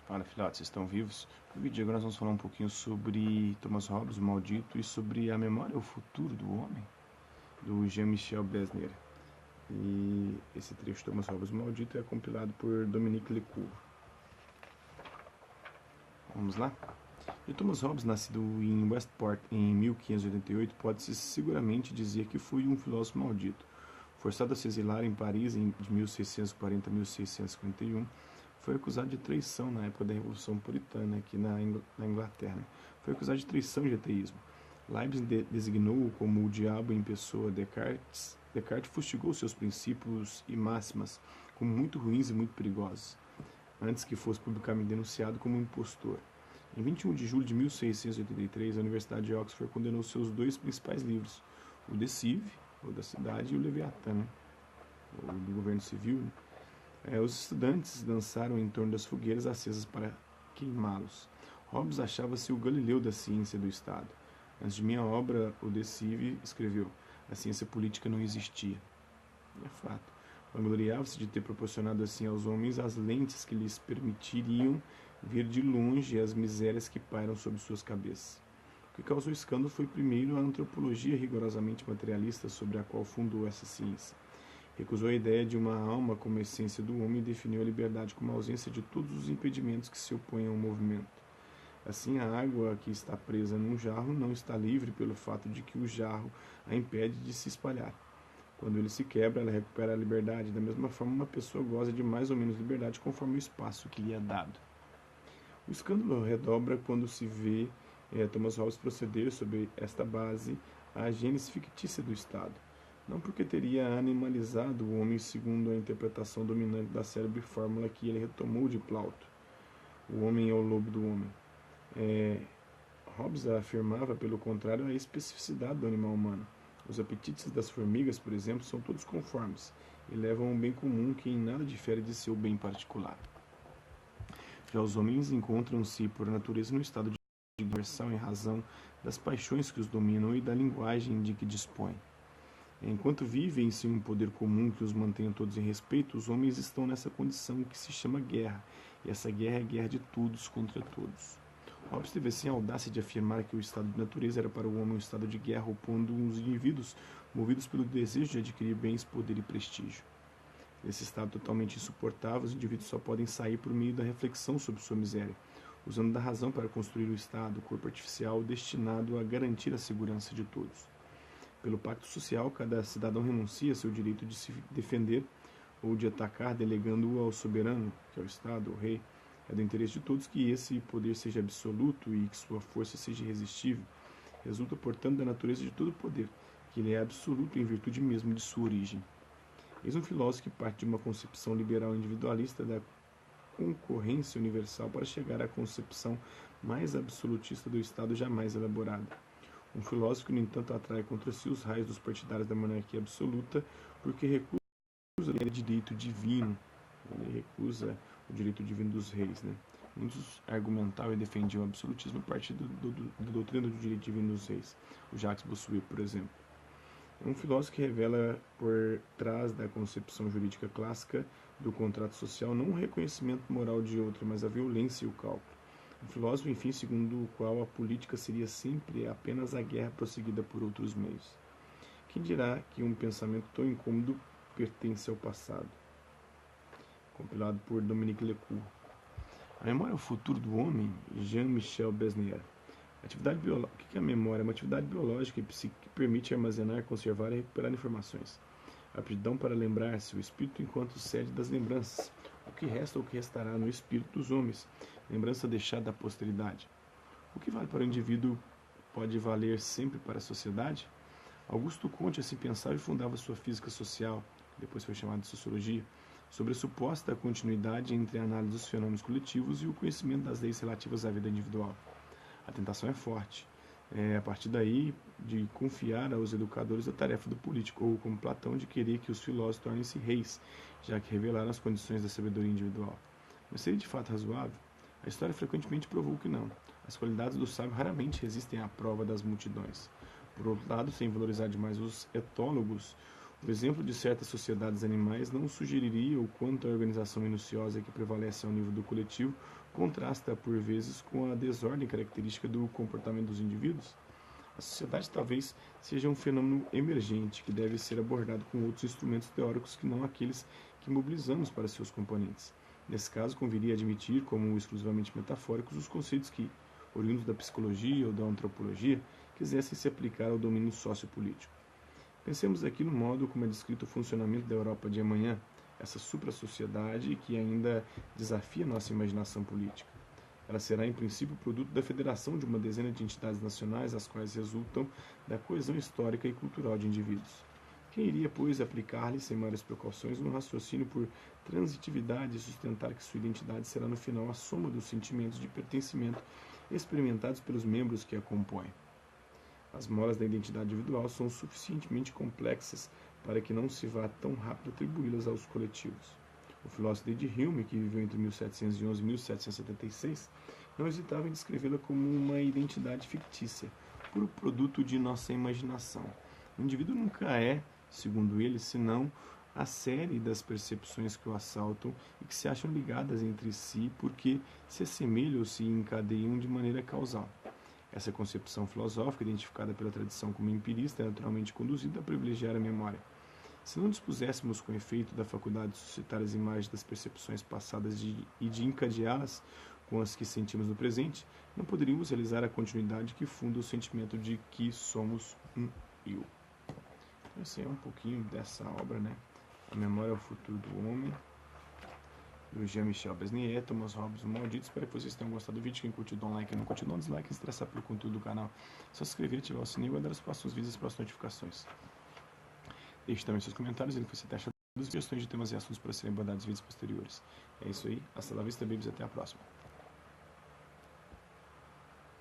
Fala, filhotes, vocês estão vivos? No vídeo de agora nós vamos falar um pouquinho sobre Thomas Hobbes, o Maldito, e sobre a memória e o futuro do homem, do Jean-Michel Besnier. E esse trecho Thomas Hobbes, o Maldito, é compilado por Dominique Lecour. Vamos lá? E Thomas Hobbes, nascido em Westport em 1588, pode-se seguramente dizer que foi um filósofo maldito. Forçado a se exilar em Paris de 1640 a 1651, foi acusado de traição na época da Revolução Puritana, aqui na Inglaterra. Foi acusado de traição e de ateísmo. Leibniz designou-o como o diabo em pessoa. Descartes fustigou seus princípios e máximas como muito ruins e muito perigosos, antes que fosse publicamente denunciado como um impostor. Em 21 de julho de 1683, a Universidade de Oxford condenou seus dois principais livros, o De Cive, o da cidade, e o Leviatã, o do governo civil. Os estudantes dançaram em torno das fogueiras acesas para queimá-los. Hobbes achava-se o Galileu da ciência do Estado. Antes de minha obra, o De Cive escreveu: a ciência política não existia. É fato. Vangloriava-se de ter proporcionado assim aos homens as lentes que lhes permitiriam ver de longe as misérias que pairam sobre suas cabeças. O que causou escândalo foi primeiro a antropologia rigorosamente materialista sobre a qual fundou essa ciência. Recusou a ideia de uma alma como essência do homem e definiu a liberdade como a ausência de todos os impedimentos que se opõem ao movimento. Assim, a água que está presa num jarro não está livre pelo fato de que o jarro a impede de se espalhar. Quando ele se quebra, ela recupera a liberdade. Da mesma forma, uma pessoa goza de mais ou menos liberdade conforme o espaço que lhe é dado. O escândalo redobra quando se vê Thomas Hobbes proceder sobre esta base à gênese fictícia do Estado. Não porque teria animalizado o homem segundo a interpretação dominante da célebre fórmula que ele retomou de Plauto. O homem é o lobo do homem. Hobbes afirmava, pelo contrário, a especificidade do animal humano. Os apetites das formigas, por exemplo, são todos conformes e levam a um bem comum que em nada difere de seu bem particular. Já os homens encontram-se, por natureza, no estado de universal em razão das paixões que os dominam e da linguagem de que dispõem. Enquanto vivem sem um poder comum que os mantenha todos em respeito, os homens estão nessa condição que se chama guerra, e essa guerra é a guerra de todos contra todos. Hobbes teve assim a audácia de afirmar que o estado de natureza era para o homem um estado de guerra, opondo os indivíduos movidos pelo desejo de adquirir bens, poder e prestígio. Nesse estado totalmente insuportável, os indivíduos só podem sair por meio da reflexão sobre sua miséria, usando da razão para construir o Estado, o corpo artificial destinado a garantir a segurança de todos. Pelo pacto social, cada cidadão renuncia a seu direito de se defender ou de atacar, delegando-o ao soberano, que é o Estado, o rei. É do interesse de todos que esse poder seja absoluto e que sua força seja irresistível. Resulta, portanto, da natureza de todo poder, que ele é absoluto em virtude mesmo de sua origem. Eis um filósofo que parte de uma concepção liberal individualista da concorrência universal para chegar à concepção mais absolutista do Estado jamais elaborada. Um filósofo que, no entanto, atrai contra si os raios dos partidários da monarquia absoluta, porque recusa o direito divino, ele recusa o direito divino dos reis. Muitos argumentavam e defendiam o absolutismo a partir da doutrina do direito divino dos reis. O Jacques Bossuet, por exemplo. É um filósofo que revela por trás da concepção jurídica clássica do contrato social não o reconhecimento moral de outro, mas a violência e o cálculo. Um filósofo, enfim, segundo o qual a política seria sempre apenas a guerra prosseguida por outros meios. Quem dirá que um pensamento tão incômodo pertence ao passado? Compilado por Dominique Lecour. A memória é o futuro do homem? Jean-Michel Besnier. O que é a memória? É uma atividade biológica e psíquica que permite armazenar, conservar e recuperar informações. A aptidão para lembrar-se, o espírito enquanto sede das lembranças. O que resta ou o que restará no espírito dos homens, lembrança deixada à posteridade. O que vale para o indivíduo pode valer sempre para a sociedade? Augusto Comte assim pensava e fundava sua física social, que depois foi chamada de sociologia, sobre a suposta continuidade entre a análise dos fenômenos coletivos e o conhecimento das leis relativas à vida individual. A tentação é forte. A partir daí, de confiar aos educadores a tarefa do político, ou como Platão, de querer que os filósofos tornem-se reis, já que revelaram as condições da sabedoria individual. Mas seria de fato razoável? A história frequentemente provou que não. As qualidades do sábio raramente resistem à prova das multidões. Por outro lado, sem valorizar demais os etólogos, O exemplo de certas sociedades animais não sugeriria o quanto a organização minuciosa que prevalece ao nível do coletivo contrasta, por vezes, com a desordem característica do comportamento dos indivíduos? A sociedade talvez seja um fenômeno emergente que deve ser abordado com outros instrumentos teóricos que não aqueles que mobilizamos para seus componentes. Nesse caso, conviria admitir como exclusivamente metafóricos os conceitos que, oriundos da psicologia ou da antropologia, quisessem se aplicar ao domínio sociopolítico. Pensemos aqui no modo como é descrito o funcionamento da Europa de amanhã, essa supra-sociedade que ainda desafia nossa imaginação política. Ela será, em princípio, produto da federação de uma dezena de entidades nacionais, as quais resultam da coesão histórica e cultural de indivíduos. Quem iria, pois, aplicar-lhe, sem maiores precauções, um raciocínio por transitividade e sustentar que sua identidade será, no final, a soma dos sentimentos de pertencimento experimentados pelos membros que a compõem? As molas da identidade individual são suficientemente complexas para que não se vá tão rápido atribuí-las aos coletivos. O filósofo David Hume, que viveu entre 1711 e 1776, não hesitava em descrevê-la como uma identidade fictícia, puro produto de nossa imaginação. O indivíduo nunca é, segundo ele, senão a série das percepções que o assaltam e que se acham ligadas entre si porque se assemelham ou se encadeiam de maneira causal. Essa concepção filosófica, identificada pela tradição como empirista, é naturalmente conduzida a privilegiar a memória. Se não dispuséssemos com efeito da faculdade de suscitar as imagens das percepções passadas e de encadeá-las com as que sentimos no presente, não poderíamos realizar a continuidade que funda o sentimento de que somos um eu. Então, esse é um pouquinho dessa obra, né? A Memória é o Futuro do Homem, do Jean-Michel Basnier, Thomas Hobbes, o Maldito. Espero que vocês tenham gostado do vídeo. Quem curtiu, dá um like. Quem não curtiu, dá um dislike. Se interessar pelo conteúdo do canal, é só se inscrever, ativar o sininho e guardar os próximos vídeos e as próximas notificações. Deixe também seus comentários, dizendo que você tem achado das sugestões de temas e assuntos para serem abordados em vídeos posteriores. É isso aí. Hasta la vista, babies. Até a próxima.